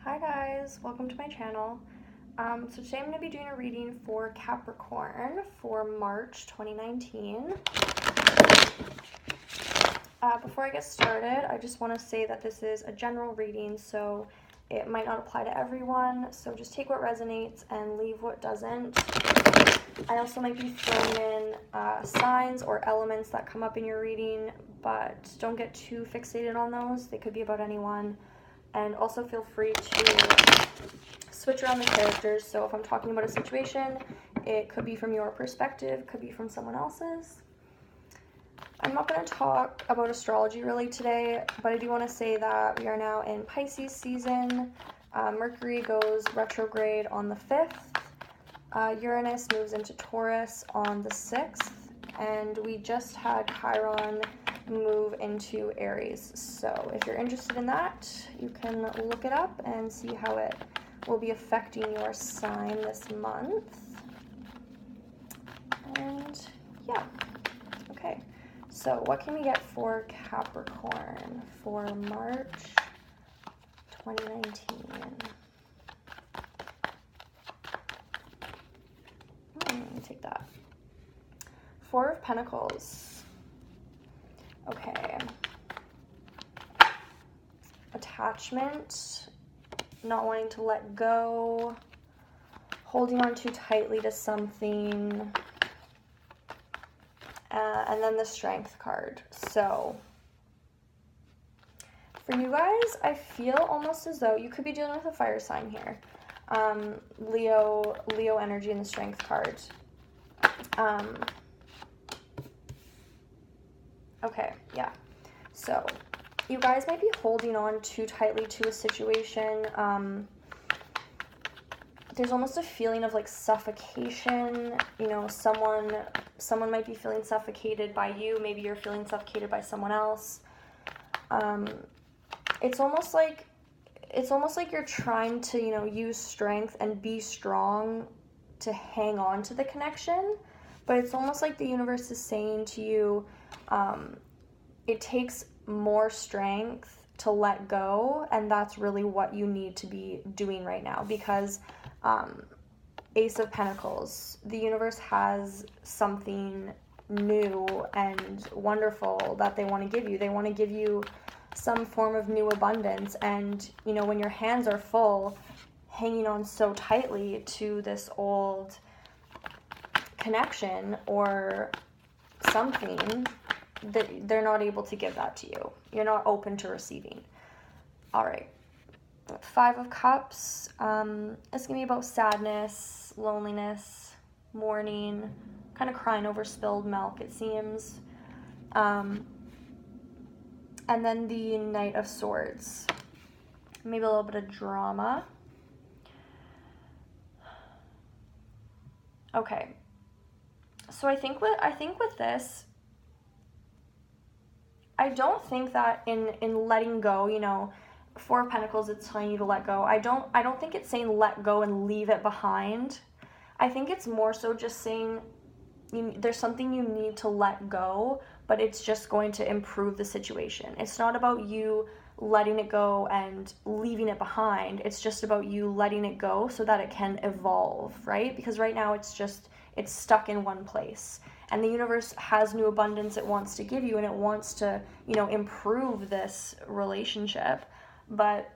Hi guys, welcome to my channel. So today I'm going to be doing a reading for Capricorn for March 2019. Before I get started, I just want to say that this is a general reading, so it might not apply to everyone, so just take what resonates and leave what doesn't. I also might be throwing in signs or elements that come up in your reading, but don't get too fixated on those. They could be about anyone. And also feel free to switch around the characters. So if I'm talking about a situation, it could be from your perspective, could be from someone else's. I'm not going to talk about astrology really today, but I do want to say that we are now in Pisces season. Mercury goes retrograde on the 5th. Uranus moves into Taurus on the 6th. And we just had Chiron move into Aries. So if you're interested in that, you can look it up and see how it will be affecting your sign this month. And yeah, okay. So what can we get for Capricorn for March 2019? Let me take that. Four of Pentacles. Okay. Attachment, not wanting to let go, holding on too tightly to something, and then the Strength card. So for you guys, I feel almost as though you could be dealing with a fire sign here. Leo energy in the Strength card. Okay, yeah. So you guys might be holding on too tightly to a situation. There's almost a feeling of like suffocation. You know, someone might be feeling suffocated by you. Maybe you're feeling suffocated by someone else. It's almost like you're trying to, you know, use strength and be strong to hang on to the connection. But it's almost like the universe is saying to you, it takes more strength to let go, and that's really what you need to be doing right now, because Ace of Pentacles, the universe has something new and wonderful that they want to give you. They want to give you some form of new abundance, and you know, when your hands are full, hanging on so tightly to this old connection or something, that they're not able to give that to you. You're not open to receiving. All right. 5 of Cups. It's going to be about sadness, loneliness, mourning, kind of crying over spilled milk, it seems. And then the Knight of Swords. Maybe a little bit of drama. Okay. So I think with this, I don't think that in letting go, you know, 4 of Pentacles, it's telling you to let go. I don't think it's saying let go and leave it behind. I think it's more so just saying there's something you need to let go, but it's just going to improve the situation. It's not about you letting it go and leaving it behind. It's just about you letting it go so that it can evolve, right? Because right now it's stuck in one place. And the universe has new abundance it wants to give you, and it wants to, you know, improve this relationship, but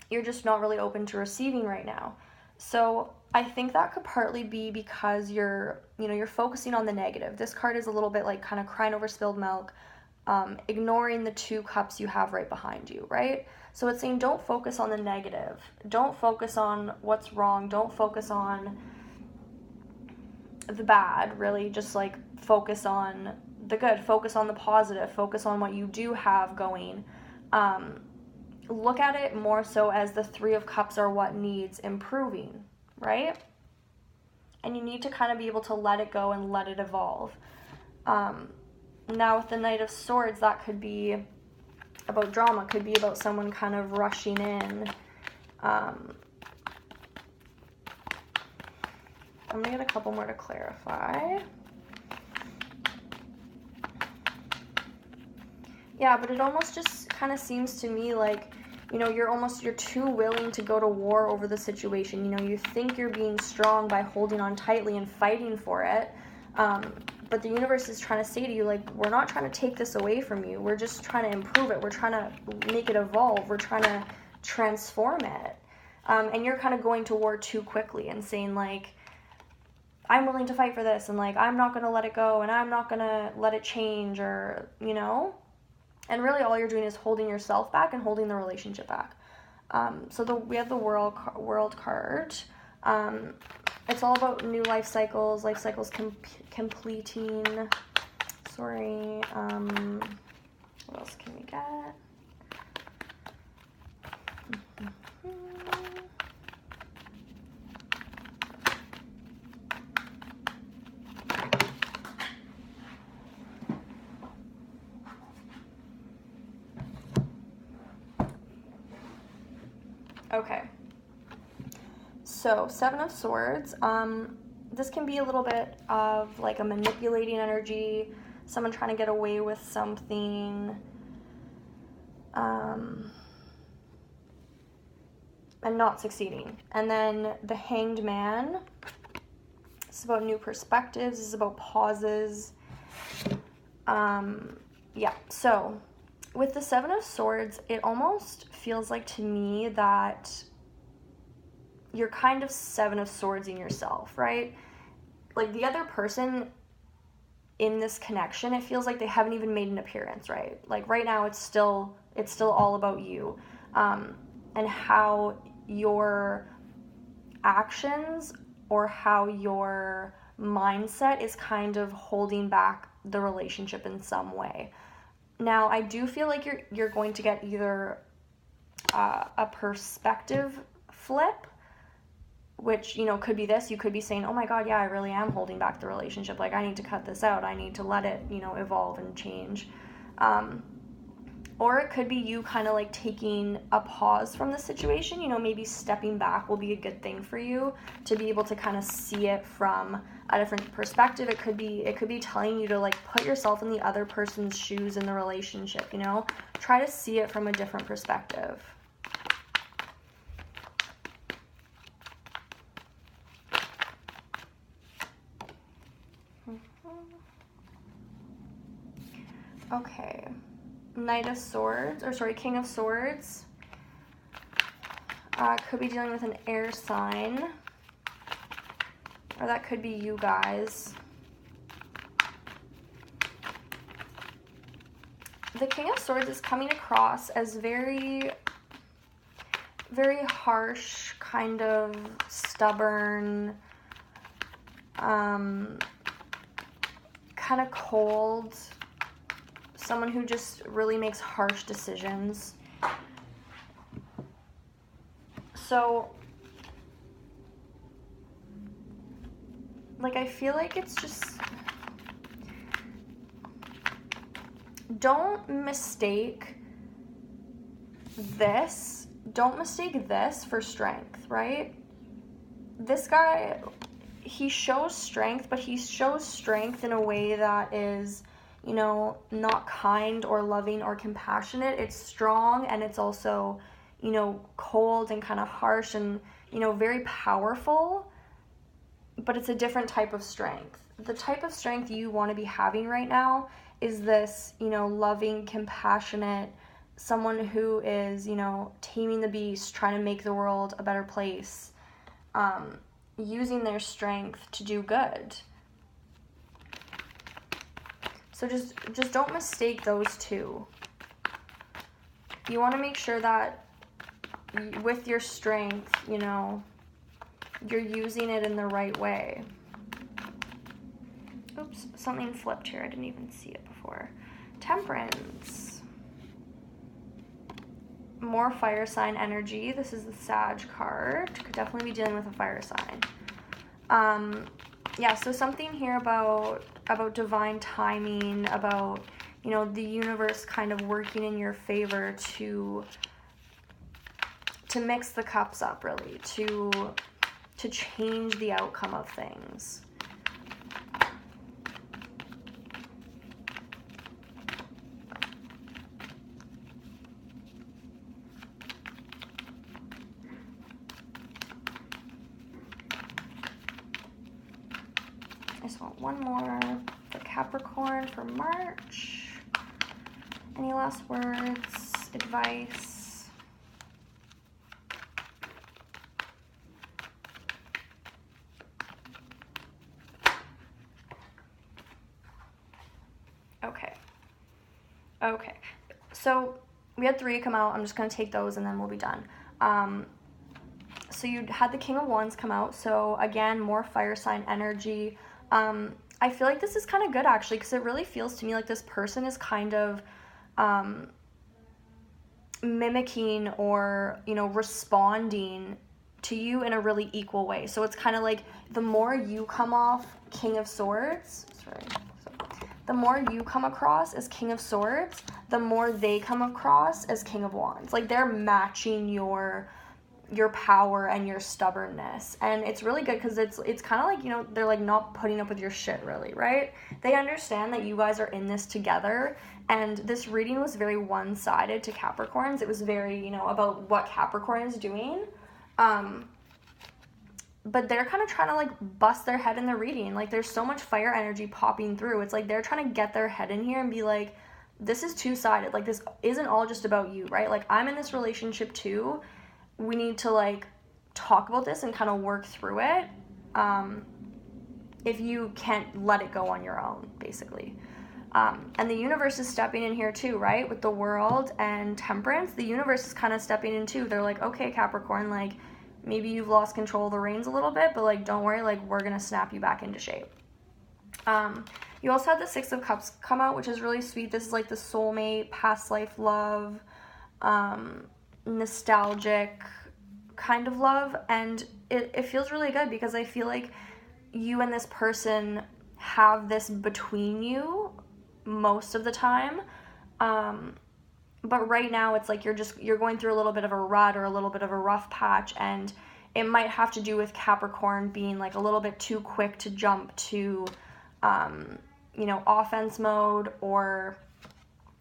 you're just not really open to receiving right now. So I think that could partly be because you're focusing on the negative. This card is a little bit like kind of crying over spilled milk, ignoring the 2 cups you have right behind you, right? So it's saying don't focus on the negative. Don't focus on what's wrong. Don't focus on the bad, really. Just like focus on the good, focus on the positive, focus on what you do have going. Look at it more so as the 3 of Cups are what needs improving, right? And you need to kind of be able to let it go and let it evolve. Now with the Knight of Swords, that could be about drama, could be about someone kind of rushing in. I'm going to get a couple more to clarify. Yeah, but it almost just kind of seems to me like you know, you're too willing to go to war over the situation. You know, you think you're being strong by holding on tightly and fighting for it. But the universe is trying to say to you, like, we're not trying to take this away from you. We're just trying to improve it. We're trying to make it evolve. We're trying to transform it. And you're kind of going to war too quickly and saying, like, I'm willing to fight for this, and, like, I'm not going to let it go, and I'm not going to let it change, or, you know? And really all you're doing is holding yourself back and holding the relationship back. So we have the world card. It's all about new life cycles completing. Sorry. What else can we get? Okay. So, Seven of Swords. This can be a little bit of like a manipulating energy, someone trying to get away with something, and not succeeding. And then the Hanged Man. It's about new perspectives. It's about pauses. Yeah, so with the Seven of Swords, it almost feels like to me that you're kind of Seven of Swords in yourself, right? Like the other person in this connection, it feels like they haven't even made an appearance, right? Like right now it's still all about you, and how your actions or how your mindset is kind of holding back the relationship in some way. Now, I do feel like you're going to get either a perspective flip, which, you know, could be this. You could be saying, oh my God, yeah, I really am holding back the relationship. Like, I need to cut this out. I need to let it, you know, evolve and change. Or it could be you kind of like taking a pause from the situation. You know, maybe stepping back will be a good thing for you to be able to kind of see it from a different perspective. It could be telling you to like put yourself in the other person's shoes in the relationship, you know? Try to see it from a different perspective. Okay. King of Swords. Could be dealing with an air sign. Or that could be you guys. The King of Swords is coming across as very, very harsh, kind of stubborn, kind of cold. Someone who just really makes harsh decisions. So, like, I feel like it's just, don't mistake this for strength, right? This guy, he shows strength, but he shows strength in a way that is, you know, not kind or loving or compassionate. It's strong, and it's also, you know, cold and kind of harsh and, you know, very powerful, but it's a different type of strength. The type of strength you want to be having right now is this, you know, loving, compassionate, someone who is, you know, taming the beast, trying to make the world a better place, using their strength to do good. So just don't mistake those two. You want to make sure that with your strength, you know, you're using it in the right way. Oops, something flipped here. I didn't even see it before. Temperance. More fire sign energy. This is the Sag card. Could definitely be dealing with a fire sign. Yeah, so something here about divine timing, about, you know, the universe kind of working in your favor to mix the cups up, really, to change the outcome of things. I just want one more for Capricorn for March. Any last words, advice? Okay. Okay. So we had 3 come out. I'm just going to take those and then we'll be done. So you had the King of Wands come out. So again, more fire sign energy. I feel like this is kind of good actually, because it really feels to me like this person is kind of mimicking or, you know, responding to you in a really equal way. So it's kind of like the more you come off King of Swords, the more you come across as King of Swords, the more they come across as King of Wands. Like they're matching your power and your stubbornness, and it's really good because it's kind of like, you know, they're like not putting up with your shit really, right? They understand that you guys are in this together, and this reading was very one-sided to Capricorns. It was very, you know, about what Capricorn is doing, but they're kind of trying to like bust their head in the reading. Like there's so much fire energy popping through. It's like they're trying to get their head in here and be like, this is two-sided. Like this isn't all just about you, right? Like I'm in this relationship too. We need to like talk about this and kind of work through it. If you can't let it go on your own, basically. And the universe is stepping in here too, right? With the World and Temperance, the universe is kind of stepping in too. They're like, okay, Capricorn, like maybe you've lost control of the reins a little bit, but like don't worry, like we're gonna snap you back into shape. You also had the 6 of Cups come out, which is really sweet. This is like the soulmate, past life love, nostalgic kind of love, and it feels really good because I feel like you and this person have this between you most of the time, but right now it's like you're going through a little bit of a rut or a little bit of a rough patch, and it might have to do with Capricorn being like a little bit too quick to jump to you know, offense mode, or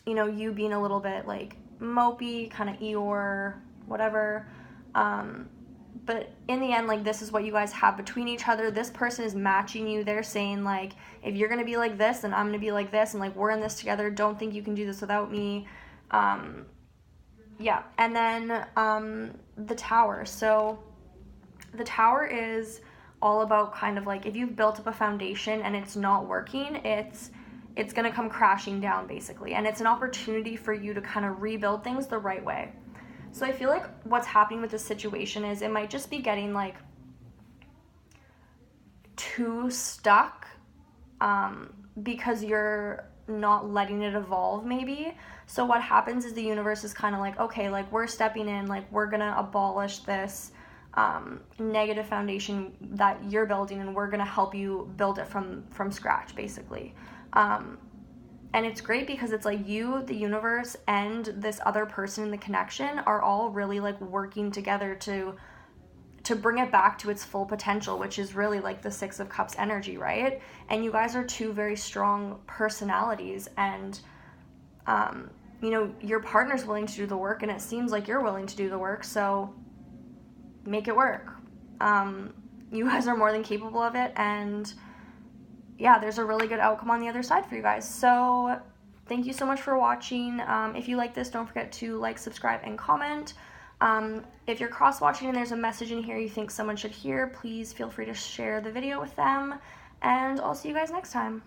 you know, you being a little bit like mopey, kind of Eeyore, whatever. But in the end, like this is what you guys have between each other. This person is matching you. They're saying like, if you're gonna be like this, then I'm gonna be like this, and like we're in this together. Don't think you can do this without me. Yeah. And then the Tower. So the Tower is all about kind of like if you've built up a foundation and it's not working, it's going to come crashing down basically, and it's an opportunity for you to kind of rebuild things the right way. So I feel like what's happening with this situation is it might just be getting like too stuck because you're not letting it evolve maybe. So what happens is the universe is kind of like, okay, like we're stepping in, like we're going to abolish this negative foundation that you're building, and we're going to help you build it from scratch basically. And it's great because it's like you, the universe, and this other person in the connection are all really like working together to bring it back to its full potential, which is really like the 6 of Cups energy, right? And you guys are 2 very strong personalities, and you know, your partner's willing to do the work, and it seems like you're willing to do the work, so make it work. You guys are more than capable of it, and yeah, there's a really good outcome on the other side for you guys. So thank you so much for watching. If you like this, don't forget to like, subscribe, and comment. If you're cross-watching and there's a message in here you think someone should hear, please feel free to share the video with them, and I'll see you guys next time.